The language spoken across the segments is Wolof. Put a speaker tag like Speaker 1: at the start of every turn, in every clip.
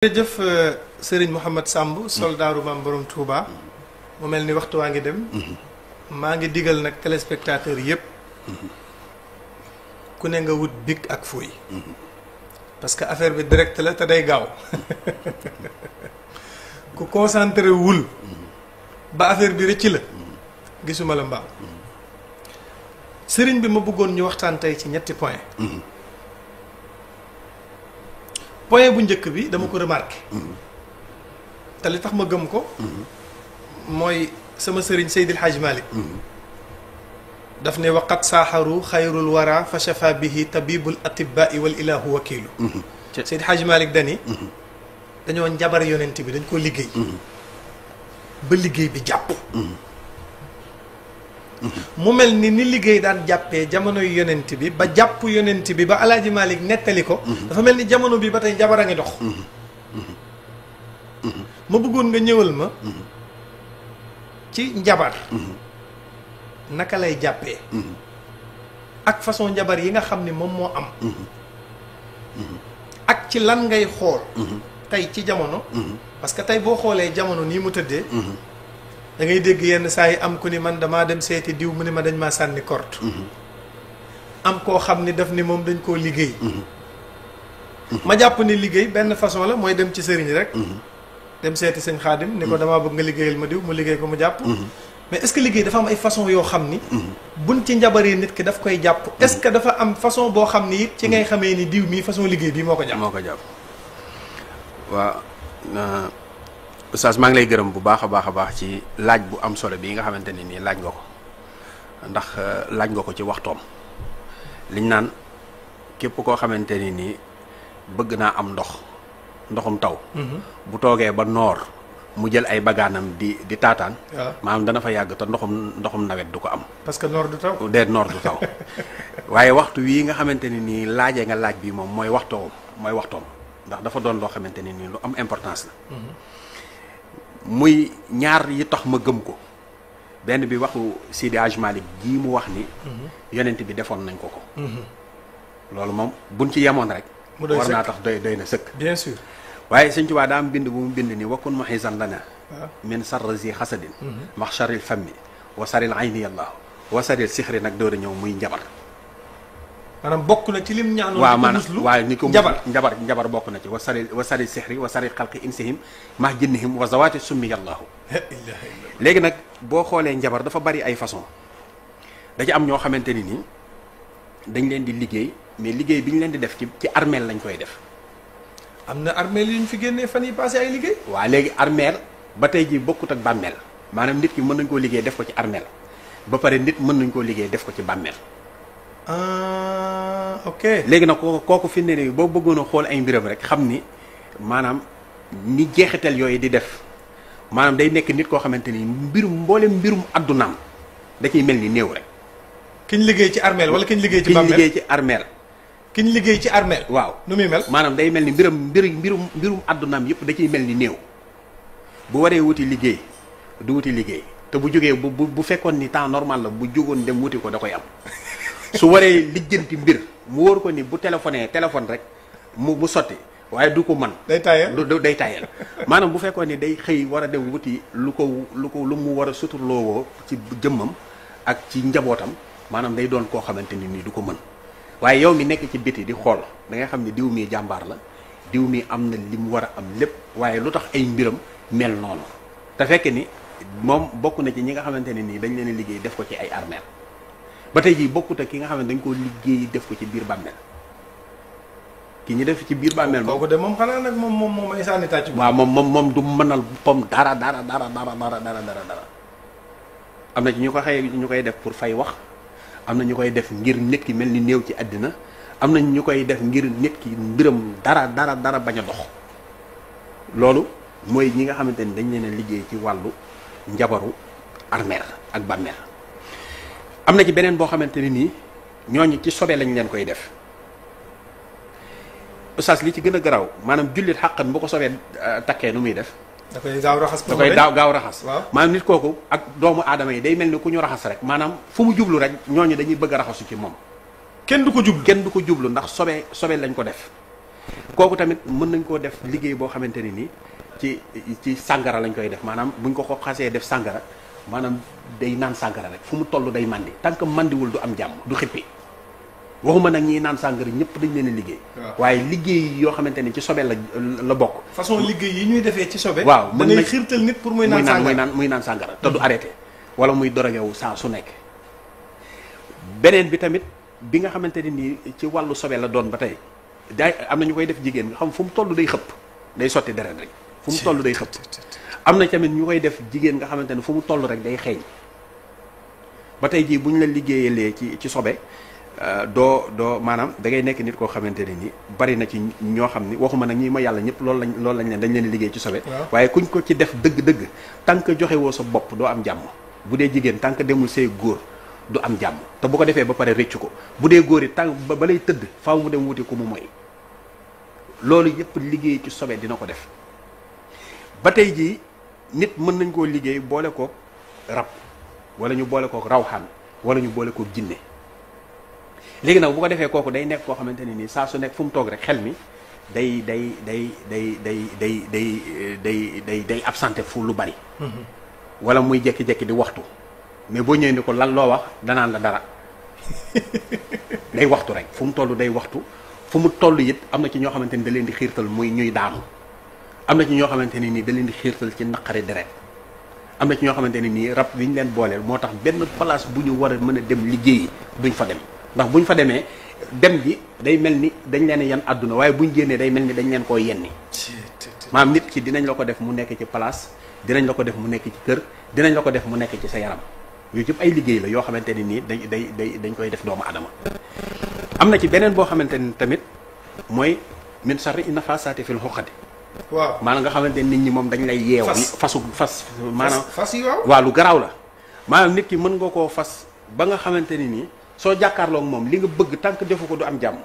Speaker 1: jërëjëf Serigne Mouhamed Samb soldaaru Maam Borom Touba mu mel ni waxtu waa ngi dem maa ngi digal nag téléspectateur yëpp ku ne nga wut bic ak fuuy parce que affaire bi direct la te day gaaw ku concentré wul ba affaire bi rëcc la gisuma la mbaaw Serigne bi ma bëggoon ñu waxtaan tey ci ñetti point point bu njëkk bi dama ko remarqué te li tax ma gëm ko mooy sama sëriñ Seydil Hadj Malick daf ne waqat saaxaru xayrul wara fa shafa bihi tabibul atibbai wal ilahu wakiilu Seydil Hadj Malick dani dañoo njabar yonent bi dañ ko liggéey ba liggéey bi jàpp mu mel ni liggéey daan jàppee jamono yu yonent bi ba jàpp yonent bi ba alaaji Malick nettali ko dafa mel ni jamono bi ba tey njabar a ngi dox ma bëggoon nga ñëwal ma ci njabar naka lay jàppee ak façon njabar yi nga xam ni moom moo am ak ci lan ngay xool tey ci jamono parce que tey boo xoolee jamono nii mu tëddee da ngay dégg yenn saa yi am ku ni man damaa dem seeti diw mu ni ma dañ maa sànni kort am koo xam ni daf ni moom dañ koo liggéey ma jàpp ni liggéey benn façon la mooy dem ci sëriñ rek dem seeti sëñ xaadim ni ko damaa bëgg nga liggéeyal ma diw mu liggéey ko mu jàpp mais est-ce que liggéey dafa am ay façon yoo xam ni buñ ci njabaree nit ki daf koy jàpp est-ce que dafa am façon boo xam ni it ci ngay xamee ni diw mii façon liggéey bii moo ko jàpp
Speaker 2: waaw Oustaz maa ngi lay gërëm bu baax a baax ci laaj bu am solo bii nga xamante ne nii laaj nga ko ndax laaj nga ko ci waxtoom liñ naan képp koo xamante ni nii bëgg naa am ndoxum taw bu toogee ba noor mu jël ay bagaanam di taataan maanaam dana fa yàgg te ndoxum nawet du ko am
Speaker 1: parce que noor du taw
Speaker 2: noor du taw waaye waxtu wii nga xamante ne nii laajee nga laaj bi moom mooy waxtoom ndax dafa doon loo xamante ne nii lu am importance la muy ñaar yi tax ma gëm ko benn bi waxu Seydi Hadj Malick jii mu wax ni yonent bi defoon nañ ko loolu moom buñ ci yemoon rek war naa tax doy na sëkk
Speaker 1: bien sûr
Speaker 2: waaye Sëñ Tuubaa daa am bind bu mu bind ni wakkun muhisan lana min sarri zi xasadin maxsharil fammi wa saril ayni yàlla wa saril sixri nag door a ñëw muy njabar
Speaker 1: maanaam bokk na ci lim ñaanoon
Speaker 2: waaw maanaam waaye ni ko njabar bokk na ci wa sari sixri wa sari xalqi insihim maa jinnihim wa zawaati summi yàllaahu léegi nag boo xoolee njabar dafa bari ay façon da ci am ñoo xamante ni nii dañ leen di liggéey mais liggéey bi ñu leen di def ci armeel lañ koy def
Speaker 1: am na armeel yu ñu fi génnee fan yi passé ay liggéey
Speaker 2: waaw léegi armeel ba tey ji bokkut ak bàmmeel maanaam nit ki mën nañ koo liggéey def ko ci armeel ba pare nit mën nañ koo liggéey def ko ci bàmmeel
Speaker 1: ok
Speaker 2: léegi nag kooku fi ne nii boo bëggoon a xool ay mbiram rek xam ni maanaam ni jeexital yooyu di def maanaam day nekk nit koo xamante ni mbirum addunaam da ciy mel ni néew rek.
Speaker 1: kiñ liggéey ci armeel wala kiñ liggéey ci bàmmeel
Speaker 2: kiñ liggéey ci armeel.
Speaker 1: kiñ liggéey ci armeel.
Speaker 2: waaw
Speaker 1: nu muy mel.
Speaker 2: maanaam day mel ni mbirum addunaam yëpp da ciy mel ni néew bu waree wuti liggéey du wuti liggéey te bu jógee bu fekkoon ni temps normal la bu jógoon dem wuti ko da koy am. su waree lijjanti mbir mu wóor ko ni bu téléphone rek mu sotti waaye du ko mën
Speaker 1: day tayal
Speaker 2: maanaam bu fekkoon ni day xëy war a dem wuti lu mu war a suturloowoo ci jëmmam ak ci njabootam maanaam day doon koo xamante ni nii du ko mën waaye yow mi nekk ci biti di xool da ngay xam ne diw mi jàmbaar la diw mi am na li mu war a am lépp waaye lu tax ay mbiram mel noonu te fekk ni moom bokk na ci ñi nga xamante ne nii dañ leen liggéey def ko ci ay armeel ba tey jii bokkut ak ki nga xam ne dañ koo liggéey def ko ci biir bàmmeel ki ñu def ci biir bàmmeel
Speaker 1: kooku de moom xanaa nag moom ay sànni tàcc
Speaker 2: waaw moom du mënal pom dara am na ci ñu koy def pour fay wax am na ñu koy def ngir nit ki mel ni néew ci àddina am na ñu koy def ngir nit ki mbiram dara bañ a dox loolu mooy ñi nga xamante ni dañ leen a liggéey ci wàllu njabaru armeel ak bàmmeel am na ci beneen boo xamante ne nii ñooñu ci sobe lañ leen koy def Oustaz li ci gën a garaaw maanaam jullit xàqan bu ko sobee takkee nu muy def.
Speaker 1: da koy gaaw raxas.
Speaker 2: da koy gaaw raxas.
Speaker 1: waaw
Speaker 2: maanaam nit kooku ak doomu aadama yi day mel ni ku ñu raxas rek maanaam fu mu jublu rek ñooñu dañuy bëgg a raxasu ci moom.
Speaker 1: kenn du ko jublu
Speaker 2: ndax sobe lañ ko def kooku tamit mën nañ koo def liggéey boo xamante ni nii ci sàngara lañ koy def maanaam buñ ko xasee def sàngara maanaam day naan sàngara rek fu mu toll day mandi tant que mandiwul du am jàmm du xippi waxuma nag ñi naan sàngara ñëpp dañ leen a liggéey. waaye liggéey yoo xamante ni ci sobe la bokk.
Speaker 1: façon liggéey yi ñuy defee ci sobe.
Speaker 2: waaw
Speaker 1: mën na xiirtal nit pour muy naan sàngara
Speaker 2: muy naan sàngara te du arrêté. wala muy dorogewu saa su nekk. beneen bi tamit bi nga xamante ni nii ci wàllu sobe la doon ba tey day am na ñu koy def jigéen nga xam fu mu toll day xëpp day sotti deret rek. fu mu toll day xëpp. am na tamit ñu koy def jigéen nga xamante ne fu mu toll rek day xeeñ ba tey jii bu ñu la liggéeyalee ci sobe. doo maanaam da ngay nekk nit koo xamante ne ni bari na ci ñoo xam ni waxuma nag ñi ma yàlla ñëpp loolu lañ leen dañ leen di liggéey ci sobe waaye kuñ ko ci def dëgg-dëgg tant que joxe woo sa bopp doo am jàmm bu dee jigéen tant que demul say góor du am jàmm te bu ko defee ba pare rëccu ko bu dee góor yi tant ba lay tëdd faaw mu dem wuti ku mu moy loolu yëpp liggéey ci sobe dina ko def ba tey jii nit mën nañ koo liggéey boole kook rab wala ñu boole kook rawxaan wala ñu boole kook jinne léegi nag bu ko defee kooku day nekk koo xamante ne nii saa su nekk fu mu toog rek xel mi day absenté fu lu bari. wala muy jekki-jekki di waxtu mais boo ñëwee ni ko lan loo wax danaan la dara day waxtu rek fu mu toll day waxtu fu mu toll it am na ci ñoo xamante ni da leen di xiirtal muy ñuy daanu am na ci ñoo xamante ne nii da leen di xiirtal ci naqari deret am na ci ñoo xamante ne nii rab bi ñu leen booleel moo tax benn place bu ñu war a mën a dem liggéeyi duñ fa dem. ndax bu ñu fa demee dem ji day mel ni dañ leen yan àdduna waaye bu ñu génnee day mel ni dañ leen koo yenni maanaam nit ki dinañ la ko def mu nekk ci place dinañ la ko def mu nekk ci kër dinañ la ko def mu nekk ci sa yaram yooyu yëpp ay liggéey la yoo xamante ne nii dañ koy def doomu adama am na ci beneen boo xamante ni tamit mooy min sarri nafasaati fil uqadi
Speaker 1: waaw
Speaker 2: maanaam nga xamante nit ñi moom dañ lay yeew fas maanaam
Speaker 1: fas yi
Speaker 2: waaw lu garaaw la maanaam nit ki mën nga koo fas ba nga xamante ni nii soo jàkkaarloog moom li nga bëgg tant que defu ko du am jàmm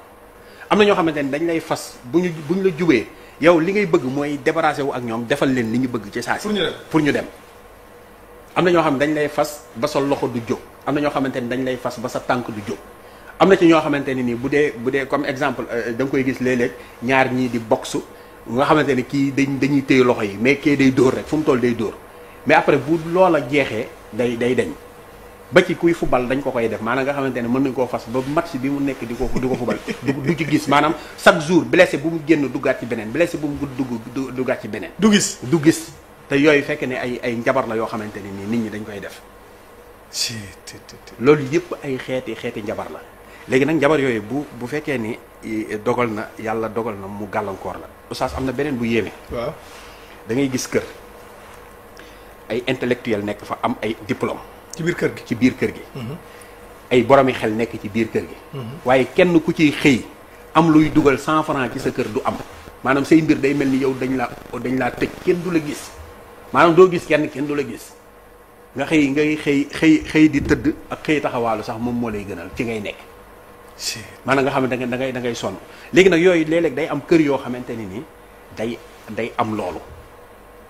Speaker 2: am na ñoo xamante ni dañ lay fas bu ñu la jubee yow li ngay bëgg mooy débarrassé wu ak ñoom defal leen li ñu bëgg ci saa si pour ñu dem am na ñoo xam ne dañ lay fas ba sa loxo du jóg am na ñoo xamante ni dañ lay fas ba sa tànk du jóg am na ci ñoo xamante ni nii bu dee comme exemple da nga koy gis léeg-léeg ñaar ñii di boxe nga xamante ni kii dañuy téye loxo yi mais kii day dóor rek fu mu toll day dóor mais après bu loola jeexee day deñ ba ci kuy fubal dañ ko koy def maanaam nga xamante ne mën nañ koo fas ba match bi mu nekk di ko fubal du ci gis maanaam chaque jour blessé bu mu génn duggaat ci beneen blessé bu mu duggaat ci beneen du gis te yooyu fekk ne ay njabar la yoo xamante ne nii nit ñi dañ koy def loolu yëpp ay xeeti njabar la léegi nag njabar yooyu bu fekkee ni dogal na yàlla dogal na mu gàllankoor la oustaz am na beneen bu yéeme
Speaker 1: waaw
Speaker 2: da ngay gis kër ay intellectuel nekk fa am ay diplôme
Speaker 1: ci biir kër gi
Speaker 2: ay boromi xel nekk ci biir kër gi waaye kenn ku ciy xëy am luy dugal 100 francs ci sa kër du am maanaam say mbir day mel ni yow dañ laa tëj kenn du la gis maanaam doo gis kenn du la gis nga ngay xëy di tëdd ak xëy taxawaalu sax moom moo lay gënal ci ngay nekk maanaam nga xam ne da ngay sonn léegi nag yooyu léeg-léeg day am kër yoo xamante ni nii day am loolu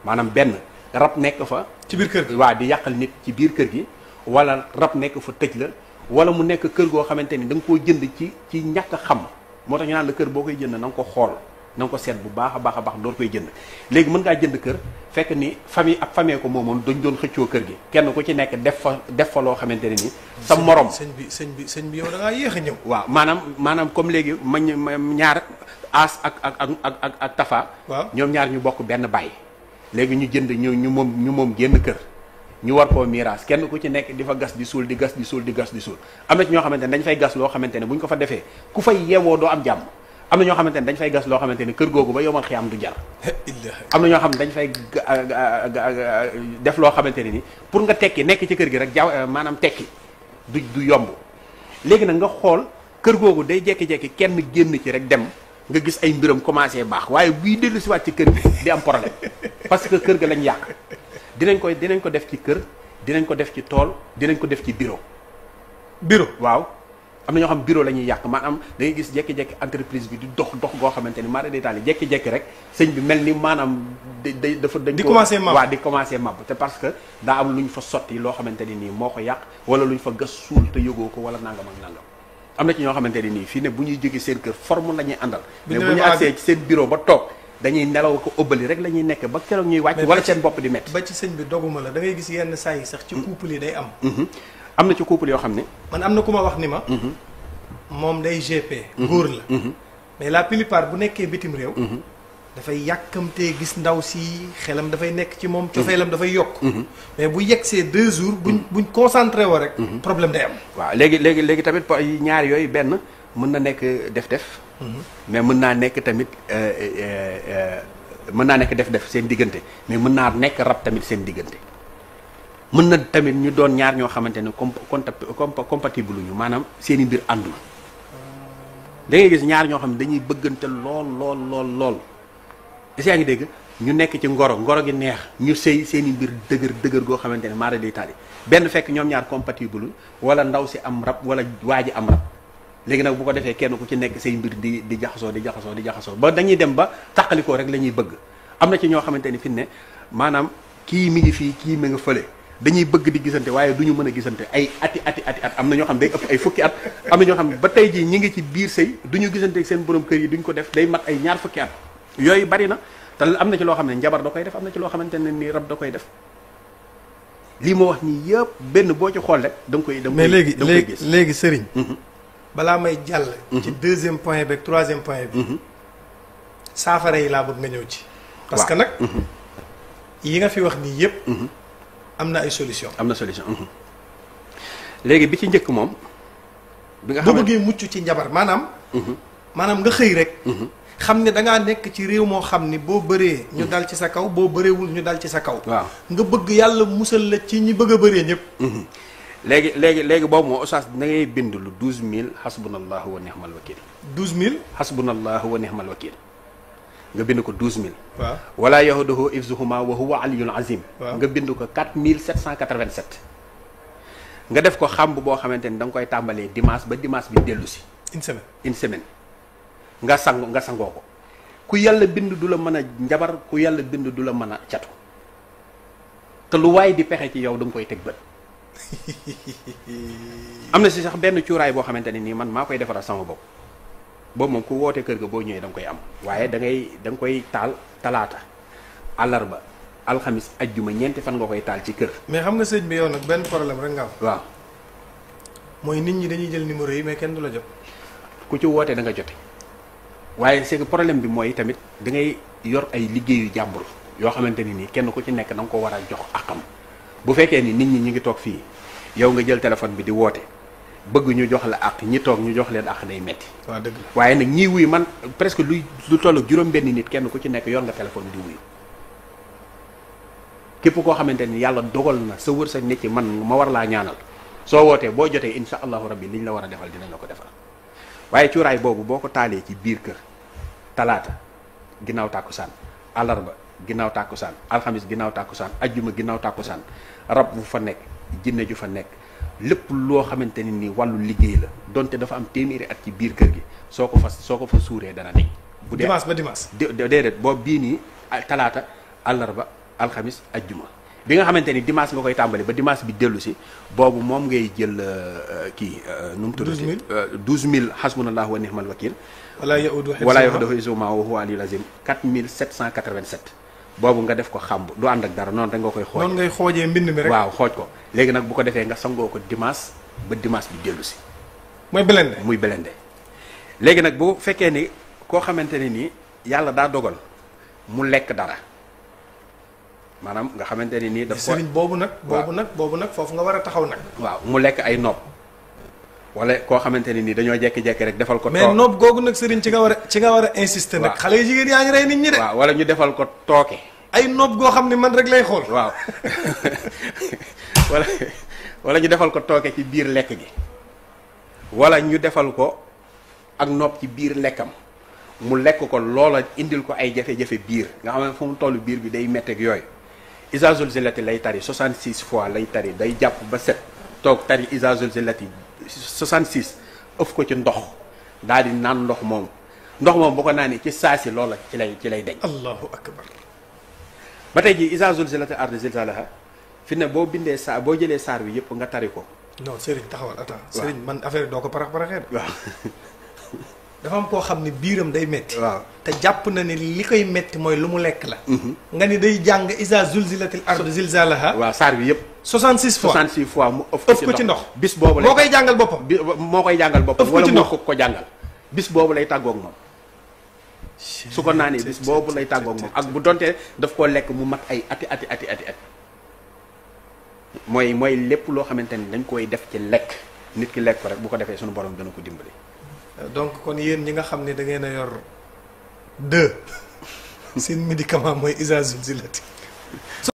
Speaker 2: maanaam benn rab nekk fa
Speaker 1: ci biir kër gi
Speaker 2: waa di yàqal nit ci biir kër gi wala rab nekk fa tëj la wala mu nekk kër goo xamante ni da nga koo jënd ci ñàkk a xam moo tax ñu naan la kër boo koy jënd na nga ko xool na nga ko seet bu baax a baax door koy jënd léegi mën ngaa jënd kër fekk ni famille ko moomoon dañ doon xëccoo kër gi kenn ku ci nekk def fa loo xamante ne ni sa morom
Speaker 1: sëñ bi yow da ngaa yéex a ñëw
Speaker 2: waaw maanaam comme léegi ñaar As ak Tafa
Speaker 1: waaw
Speaker 2: ñoom ñaar ñu bokk benn baay léegi ñu jënd ñu moom génn kër ñu war koo miiras kenn ku ci nekk di fa gas di suul di gas di suul am na ci ñoo xamante ne dañ fay gas loo xamante ne bu ñu ko fa defee ku fay yeewoo doo am jàmm am na ñoo xamante ne dañ fay gas loo xamante ne kër googu ba yomal xiyaam du jar am na ñoo xam ne dañ fay def loo xamante ne ni pour nga tekki nekk ci kër gi rek maanaam tekki du yomb léegi nag nga xool kër googu day jekki-jekki kenn génn ci rek dem nga gis ay mbiram commencé baax waaye buy dellu si waat ci kër gi di am problème parce que kër ga lañ yàq dinañ ko def ci kër dinañ ko def ci tool dinañ ko def ci bureau waaw am na ñoo xam bureau la ñuy yàq maanaam da ngay gis jekki-jekki entreprise bi di dox goo xamante ni maanaam day taal jekki-jekki rek sëñ bi mel ni maanaam dañ di commencé mab te parce que daa am lu ñu fa sotti loo xamante ni nii moo ko yàq wala lu ñu fa gas suul te yëgoo ko wala nangam ak nangam am na ci ñoo xamante ne nii fii ne bu ñuy jógee seen kër forme la ñuy àndal mais bu
Speaker 1: demee
Speaker 2: ñu
Speaker 1: ba
Speaker 2: agsee ci seen bureau ba toog dañuy nelaw ko ëbbali rek la ñuy nekk ba keroog ñuy wàcc wala seen bopp di métti
Speaker 1: ba ci sëñ bi doguma la da ngay gis yenn saa yi sax ci couple yi day am
Speaker 2: am na ci couple yoo xam ne
Speaker 1: man am na ku ma wax ni ma moom day GP góor la mais la plupart bu nekkee bitim réew dafay yàkkamtee gis ndaw si xelam dafay nekk ci moom cofeelam dafay yokk mais bu yegsee 2 jours buñ concentré woo rek problème day am
Speaker 2: waaw léegi tamit ñaar yooyu benn mën na nekk def-def mais mën naa nekk tamit mën naa nekk def-def seen diggante mais mën naa nekk rab tamit seen diggante mën na tamit ñu doon ñaar ñoo xamante ne compatible ñu maanaam seen i mbir àndul da ngay gis ñaar ñoo xam ne dañuy bëggante lool est-ce que yaa ngi dégg ñu nekk ci ngoro gi neex ñu sëy seen i mbir dëgër goo xamante ne maara day taali benn fekk ñoom ñaar compatible wala ndaw si am rab wala waa ji am rab léegi nag bu ko defee kenn ku ci nekk say mbir di jaxasoo ba dañuy dem ba tàqalikoo rek la ñuy bëgg am na ci ñoo xamante ni fi ne maanaam kii mi ngi fii kii mi nga fële dañuy bëgg di gisante waaye du ñu mën a gisante ay ati at am na ñoo xam day ëpp ay fukki at am na ñoo xam ne ba tey jii ñi ngi ci biir sëy du ñu gisante seen borom kër yi duñ ko def day mat ay ñaar fukki at yooyu bari na te am na ci loo xam ne njabar da koy def am na ci loo xamante ne nii rab da koy def lii ma wax nii yëpp benn boo ci xool rek da nga koy
Speaker 1: mais léegi sëriñ balaa may jàll ci 2e point bi ak 3e point bi saafara yi laa bëgg nga ñëw ci parce que nag yi nga fi wax nii yëpp am na ay solution
Speaker 2: léegi bi ci njëkk moom bi nga xam
Speaker 1: boo bëggee mucc ci njabar maanaam nga xëy rek xam ne dangaa nekk ci réew moo xam ni boo bëree ñu dal ci sa kaw boo bëreewul ñu dal ci sa kaw
Speaker 2: waaw nga
Speaker 1: bëgg yàlla musal la ci ñi bëgg a bëree ñëpp
Speaker 2: léegi boobu moo oustaz da ngay bind lu 12000 hasbunallahu wa ni'mal wakil
Speaker 1: 12000
Speaker 2: hasbunallahu wa ni'mal wakil nga bind ko 12000
Speaker 1: waaw
Speaker 2: wala yahuduhu ifzuhuma wa huwa aliyul azim
Speaker 1: nga
Speaker 2: bind ko 4787 nga def ko xamb boo xamante ni da nga koy tàmbalee dimanche ba dimanche bi dellu si une semaine nga sangoo ko ku yàlla bind du la mën a njabar ku yàlla bind du la mën a catu te lu waay di pexe ci yow da nga koy teg bët am na si sax benn cuuraay boo xamante ne nii man maa koy defaral sama bopp boobu moom ku wootee kër ga boo ñëwee da nga koy am waaye da nga koy taal talaata àllarba alxamis ajjuma ñeenti fan nga koy taal ci kër.
Speaker 1: mais xam nga sëñ bi yow nag benn problème rek nga am.
Speaker 2: waaw
Speaker 1: mooy nit ñi dañuy jël numéro yi mais kenn du la jot.
Speaker 2: ku ci wootee da nga jote waaye c'est que problème bi mooy tamit da ngay yor ay liggéeyu jàmbur yoo xamante ni nii kenn ku ci nekk da nga ko war a jox akam bu fekkee ni nit ñi ñu ngi toog fii yow nga jël téléphone bi di woote bëgg ñu jox la ak ñi toog ñu jox leen ak day metti
Speaker 1: waaw dëgg la
Speaker 2: waaye nag ñii wuy man presque lu toll ak juróom-benn nit kenn ku ci nekk yor nga téléphone di wuyu képp koo xamante ni yàlla dogal na sa wërsëg nit ci man ma war laa ñaanal soo wootee boo jotee insha allahu rabbi liñ la war a defal dinañ la ko defal waaye cuuraay boobu boo ko taalee ci biir kër talaata ginnaaw tàkkusaan àllarba ginnaaw tàkkusaan alxamis ginnaaw tàkkusaan ajjuma ginnaaw tàkkusaan rab bu fa nekk jinne ju fa nekk lépp loo xamante ni nii wàllu liggéey la donte dafa am téeméeri at ci biir kër gi soo ko fa suuree dana nekk bu dee
Speaker 1: dimanche ba dimanche
Speaker 2: déedéet boobu bii nii talaata àllarba alxamis ajjuma bi nga xamante ni dimanche nga koy tàmbali ba dimanche bi dellu si boobu moom ngay jël nu mu tuddati 12000 hasbunallahu wa ni'mal wakil wala yahuduhu hifzuhuma wa huwa aliyul azim 4787 boobu nga def ko xamb du ànd ak dara noonu rek nga koy xooj
Speaker 1: noonu ngay xoojee mbind mi rek
Speaker 2: waaw xooj ko léegi nag bu ko defee nga sangoo ko dimanche ba dimanche bi dellu si
Speaker 1: muy belende
Speaker 2: léegi nag bu fekkee ni koo xamante ne nii yàlla daa dogal mu lekk dara maanaam nga xamante ni nii daf ko
Speaker 1: sëriñ boobu nag foofu nga war a taxaw nag
Speaker 2: waaw mu lekk ay nopp wala koo xamante ne nii dañoo jekki-jekki rek defal ko
Speaker 1: mais nopp googu nag sëriñ ci nga war a insister nag xale yu jigéen yaa ngi rey nit ñi de
Speaker 2: waaw wala ñu defal ko tooke
Speaker 1: ay nopp goo xam ne man rek lay xool
Speaker 2: waaw wala ñu defal ko tooke ci biir lekk gi wala ñu defal ko ak nopp ci biir lekkam mu lekk ko loola indil ko ay jafe-jafe biir nga xam ne fu mu toll biir bi day metteeg yooyu Isa Zulzilati lay tari 66 fois lay tari day jàpp ba set toog tari Isa Zulzilati 66 ëf ko ci ndox daal di naan ndox moom bu ko naanee ci saasi loola ci lay deñ
Speaker 1: allahu akbar
Speaker 2: ba tey ji Isa Zulzilati ardi zilzalaha fi ne boo bindee boo jëlee saar wi yëpp nga tari ko
Speaker 1: non Serigne taxawal attends Serigne man affaire doo ko parax-paraxee de.
Speaker 2: waaw.
Speaker 1: dafa am koo xam ne biiram day metti
Speaker 2: waaw
Speaker 1: te jàpp na ni li koy metti mooy lu mu lekk la. nga ni day jàng isa zulzilatil ardu zilzalaha.
Speaker 2: waaw saar bi yëpp.
Speaker 1: 66 fois
Speaker 2: 66 fois mu ëf
Speaker 1: ko ci ndox.
Speaker 2: bis boobu lay
Speaker 1: moo koy jàngal boppam.
Speaker 2: moo koy jàngal boppam.
Speaker 1: ëf ko ci
Speaker 2: wala
Speaker 1: ndox
Speaker 2: moo ko jàngal. bis boobu lay tàggoog moom. su ko naanee bis boobu lay tàggoog moom ak bu donte daf koo lekk mu mat ay ati. mooy lépp loo xamante ni dañ koy def ci lekk nit ki lekk ko rek bu ko defee suñu borom dana ko dimbali.
Speaker 1: donc kon yéen ñi nga xam ne da ngeen a yor 2 seen médicament mooy isa zulzilati